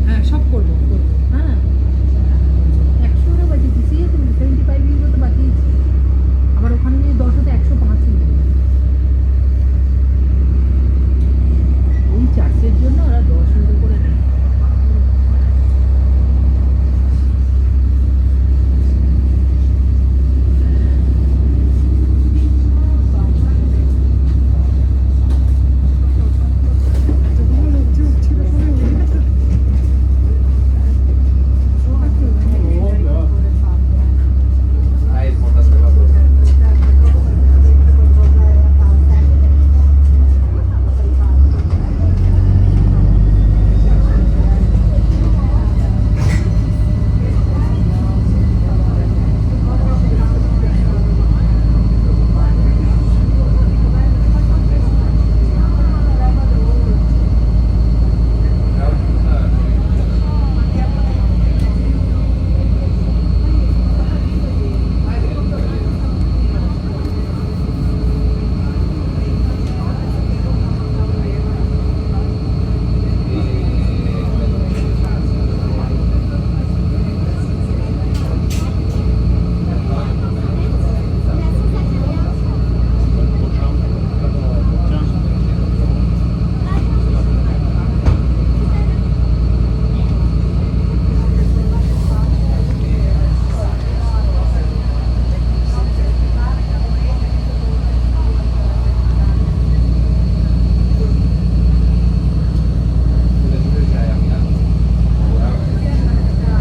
হ্যাঁ সব করবো করবো। হ্যাঁ 100 বাজিয়ে দিচ্ছি 75 ইউরো তো বাজিয়েছি আবার ওখানে যদি 10 হতে 105 ইউরো এই চার্জের জন্য ওরা 10 ইউরো করে নেয়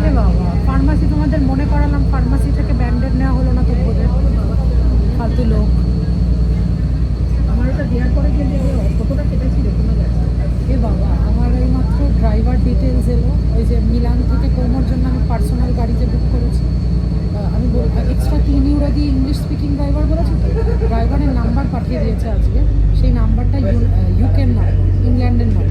এ বাবা ফার্মাসি তোমাদের মনে করালাম, ফার্মাসি থেকে ব্যান্ডেড নেওয়া হলো না তো বোধহয় ফালতু লোক। আমার ওটা দেওয়ার পরে গেলে কতটা কেটেছিল কোনো গেছে এ বাবা আমার এই মাত্র ড্রাইভার ডিটেলস এলো, ওই যে মিলান থেকে কোমোর জন্য আমি পার্সোনাল গাড়ি যে বুক করেছি, আমি এক্সট্রা 3 ইউরো দিয়ে ইংলিশ স্পিকিং ড্রাইভার বলেছি তো, ড্রাইভারের নাম্বার পাঠিয়ে দিয়েছে আজকে, সেই নাম্বারটা ইউকের নাম্বার, ইংল্যান্ডের নাম্বার।